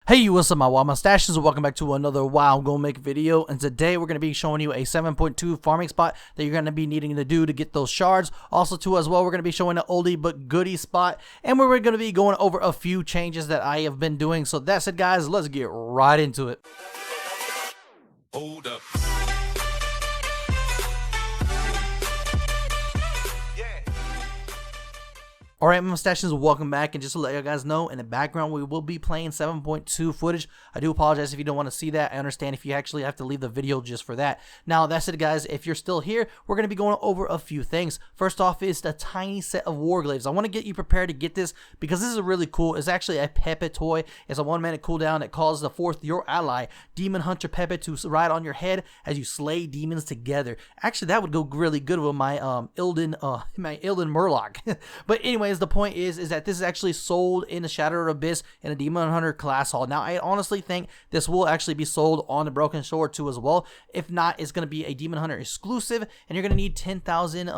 Hey, what's up my WoW mustaches? Welcome back to another WoW Go Make video, and today we're going to be showing you a 7.2 farming spot that you're going to be needing to do to get those shards. Also too as well, we're going to be showing an oldie but goodie spot, and we're going to be going over a few changes that I have been doing. So that's it guys, let's get right into it. Hold up. Alright, my mustaches, welcome back, and just to let you guys know, in the background we will be playing 7.2 footage. I do apologize if you don't want to see that. I understand if you actually have to leave the video just for that. Now, that's it guys. If you're still here, we're going to be going over a few things. First off is the tiny set of warglaives. I want to get you prepared to get this because this is really cool. It's actually a Pepe Toy. It's a 1-minute cooldown that calls the fourth your ally, Demon Hunter Pepe, to ride on your head as you slay demons together. Actually, that would go really good with my Ilden Murloc. But anyways, the point is that this is actually sold in the Shattered Abyss in a Demon Hunter class hall. Now, I honestly think this will actually be sold on the Broken Sword too as well. If not, it's going to be a Demon Hunter exclusive, and you're going to need 10,000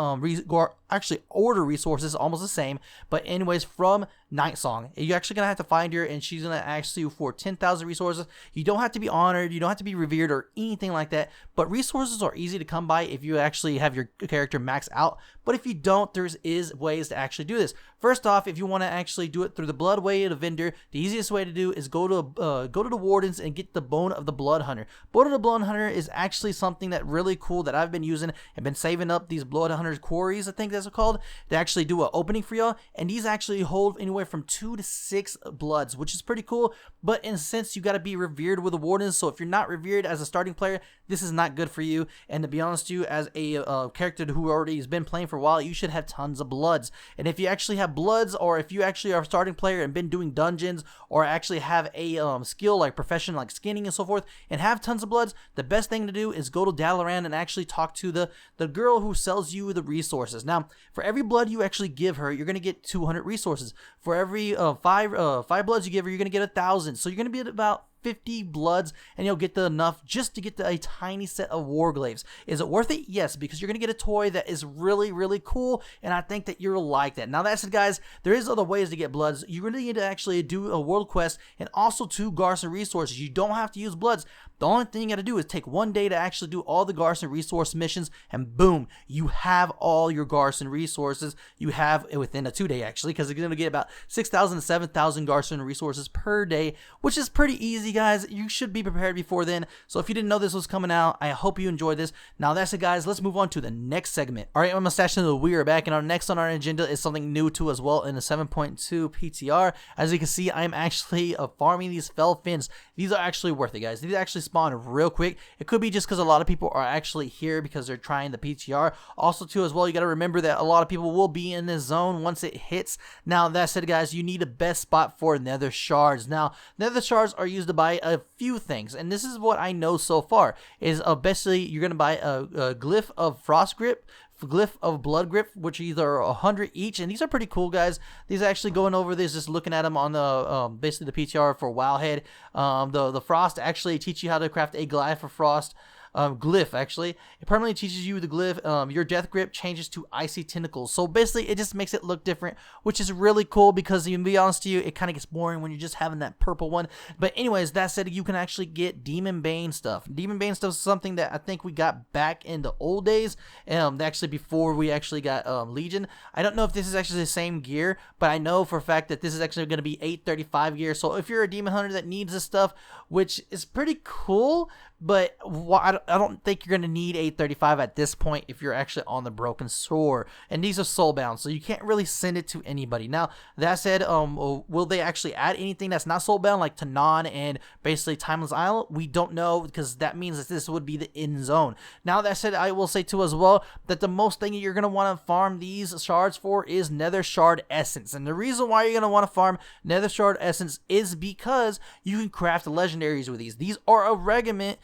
actually order resources, almost the same. But anyways, from Night Song, you're actually gonna have to find her, and she's gonna ask you for 10,000 resources. You don't have to be honored, you don't have to be revered or anything like that, but resources are easy to come by if you actually have your character maxed out. But if you don't, there is ways to actually do this. First off, if you want to actually do it through the blood way of the vendor, the easiest way to do is go to the wardens and get the bone of the blood hunter. Bone of the blood hunter is actually something that really cool that I've been using and been saving up these blood hunters quarries, I think that's called, to actually do an opening for y'all. And these actually hold anywhere from 2 to 6 bloods, which is pretty cool. But in a sense, you got to be revered with the wardens. So if you're not revered as a starting player, this is not good for you. And to be honest with you, as a character who already has been playing for a while, you should have tons of bloods. And if you actually have bloods, or if you actually are a starting player and been doing dungeons, or actually have a skill like profession like skinning and so forth, and have tons of bloods, the best thing to do is go to Dalaran and actually talk to the girl who sells you the resources. Now, for every blood you actually give her, you're going to get 200 resources. For every five bloods you give her, you're going to get 1,000. So you're going to be at about 50 bloods, and you'll get enough just to get a tiny set of warglaives. Is it worth it? Yes, because you're going to get a toy that is really, really cool, and I think that you'll like that. Now, that's it, guys. There is other ways to get bloods. You really need to actually do a world quest and also 2 Garson resources. You don't have to use bloods. The only thing you got to do is take 1 day to actually do all the Garson resource missions, and boom, you have all your Garson resources. You have within a 2 day, actually, because you're going to get about 6,000 to 7,000 Garson resources per day, which is pretty easy, guys. You should be prepared before then. So if you didn't know this was coming out, I hope you enjoyed this. Now that's it, guys. Let's move on to the next segment. All right, my mustache, we are back, and our next on our agenda is something new too as well in the 7.2 PTR. As you can see, I'm actually farming these fell fins. These are actually worth it, guys. These actually spawn real quick. It could be just because a lot of people are actually here because they're trying the PTR. Also too as well, you got to remember that a lot of people will be in this zone once it hits. Now that said, guys, you need a best spot for nether shards. Now, nether shards are used to buy a few things, and this is what I know so far is basically you're going to buy a glyph of frost grip, glyph of blood grip, which either 100 each, and these are pretty cool, guys. These actually going over this, just looking at them on the basically the PTR for Wowhead. The frost actually teach you how to craft a glyph of frost. Glyph, actually, it permanently teaches you the glyph. Your death grip changes to icy tentacles, so basically it just makes it look different, which is really cool because, to be honest to you, it kind of gets boring when you're just having that purple one. But anyways, that said, you can actually get Demon Bane stuff. Demon Bane stuff is something that I think we got back in the old days, actually before we actually got Legion. I don't know if this is actually the same gear, but I know for a fact that this is actually going to be 835 gear. So if you're a demon hunter that needs this stuff, which is pretty cool, but I don't think you're going to need 835 at this point if you're actually on the Broken Sword. And these are soulbound, so you can't really send it to anybody. Now, that said, will they actually add anything that's not soulbound, like Tanan and basically Timeless Isle? We don't know, because that means that this would be the end zone. Now, that said, I will say too as well that the most thing you're going to want to farm these shards for is Nether Shard Essence. And the reason why you're going to want to farm Nether Shard Essence is because you can craft legendaries with these. These are a regiment,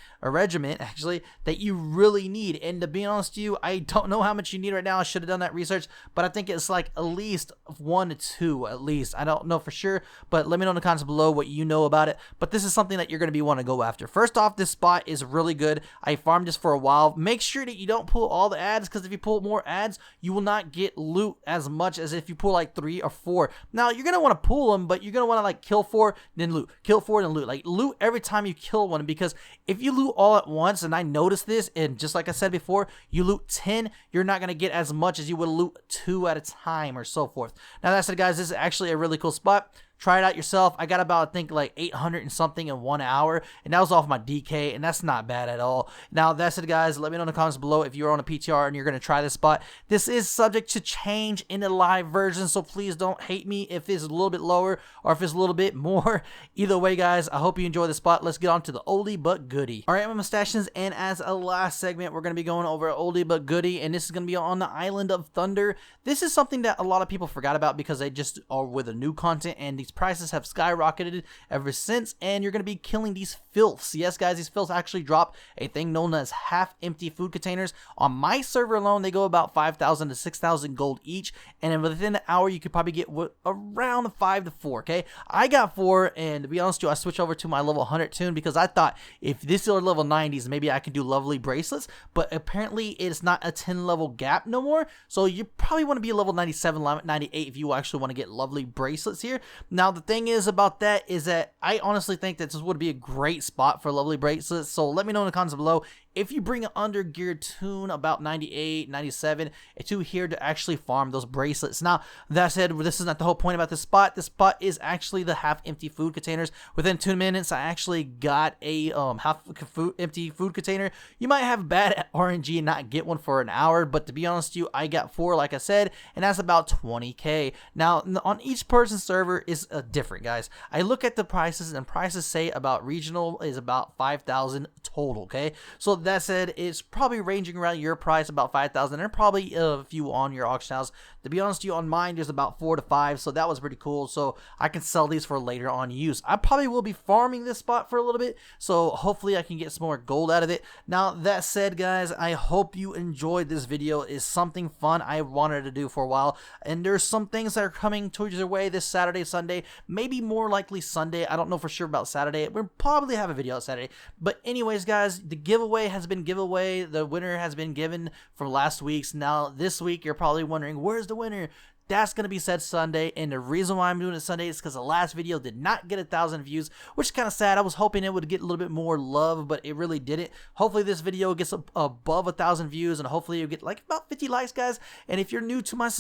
actually, that you really need. And to be honest with you, I don't know how much you need right now. I should have done that research, but I think it's like at least 1 to 2 at least. I don't know for sure, but let me know in the comments below what you know about it. But this is something that you're going to want to go after. First off, this spot is really good. I farmed this for a while. Make sure that you don't pull all the ads, because if you pull more ads, you will not get loot as much as if you pull like 3 or 4. Now, you're going to want to pull them, but you're going to want to like kill 4, then loot, kill 4, then loot. Like loot every time you kill one, because if you loot all at once, and I noticed this, and just like I said before, you loot 10, you're not going to get as much as you would loot 2 at a time or so forth. Now, that said, guys, this is actually a really cool spot. Try it out yourself. I got about, I think, like 800 and something in 1 hour, and that was off my DK, and that's not bad at all. Now, that's it, guys. Let me know in the comments below if you're on a PTR and you're going to try this spot. This is subject to change in the live version, so please don't hate me if it's a little bit lower or if it's a little bit more. Either way, guys, I hope you enjoy the spot. Let's get on to the oldie but goodie. All right, my mustachians, and as a last segment, we're going to be going over oldie but goodie, and this is going to be on the Island of Thunder. This is something that a lot of people forgot about because they just are with the new content, and these prices have skyrocketed ever since, and you're going to be killing these filths. Yes, guys, these filths actually drop a thing known as half-empty food containers. On my server alone, they go about 5,000 to 6,000 gold each, and within an hour, you could probably get around 5 to 4, okay? I got 4, and to be honest with you, I switched over to my level 100 tune because I thought if this is level 90s, maybe I could do lovely bracelets, but apparently it's not a 10 level gap no more, so you probably want to be a level 97, 98 if you actually want to get lovely bracelets here. Now, the thing is about that is that I honestly think that this would be a great spot for lovely bracelets, so let me know in the comments below if you bring an under geared tune about 98, 97 to here to actually farm those bracelets. Now, that said, this is not the whole point about this spot. This spot is actually the half-empty food containers. Within 2 minutes, I actually got a half-empty food container. You might have bad RNG and not get one for an hour, but to be honest with you, I got 4, like I said, and that's about 20k. Now, on each person's server is different, guys. I look at the prices, and prices say about regional is about 5,000 total, okay? So that said, it's probably ranging around your price about 5,000, and probably a few on your auction house. To be honest with you, on mine there's about 4 to 5, so that was pretty cool. So I can sell these for later on use. I probably will be farming this spot for a little bit, so hopefully I can get some more gold out of it. Now, that said, guys, I hope you enjoyed this video. It's something fun I wanted to do for a while, and there's some things that are coming towards your way this Saturday, Sunday, maybe more likely Sunday. I don't know for sure about Saturday. We'll probably have a video on Saturday, but anyways, guys, the giveaway has been giveaway. The winner has been given for last week's. Now, this week, you're probably wondering, where's the winner? That's going to be said Sunday, and the reason why I'm doing it Sunday is because the last video did not get 1,000 views, which is kind of sad. I was hoping it would get a little bit more love, but it really didn't. Hopefully this video gets above 1,000 views, and hopefully you'll get like about 50 likes, guys. And if you're new to my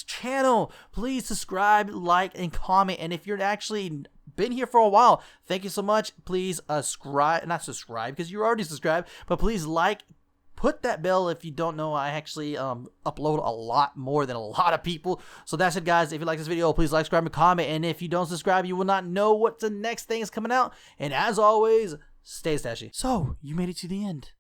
channel, please subscribe, like, and comment. And if you're actually been here for a while, thank you so much. Please not subscribe because you're already subscribed, but please like, put that bell. If you don't know, I actually upload a lot more than a lot of people. So that's it, guys. If you like this video, please like, subscribe, and comment. And if you don't subscribe, you will not know what the next thing is coming out. And as always, stay stashy. So you made it to the end.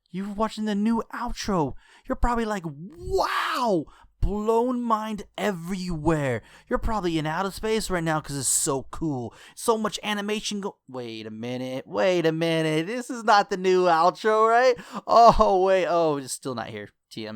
You're watching the new outro. You're probably like, wow, blown mind everywhere. You're probably in outer space right now because it's so cool. So much animation wait a minute. This is not the new outro, right? Oh, wait. Oh, it's still not here. TM.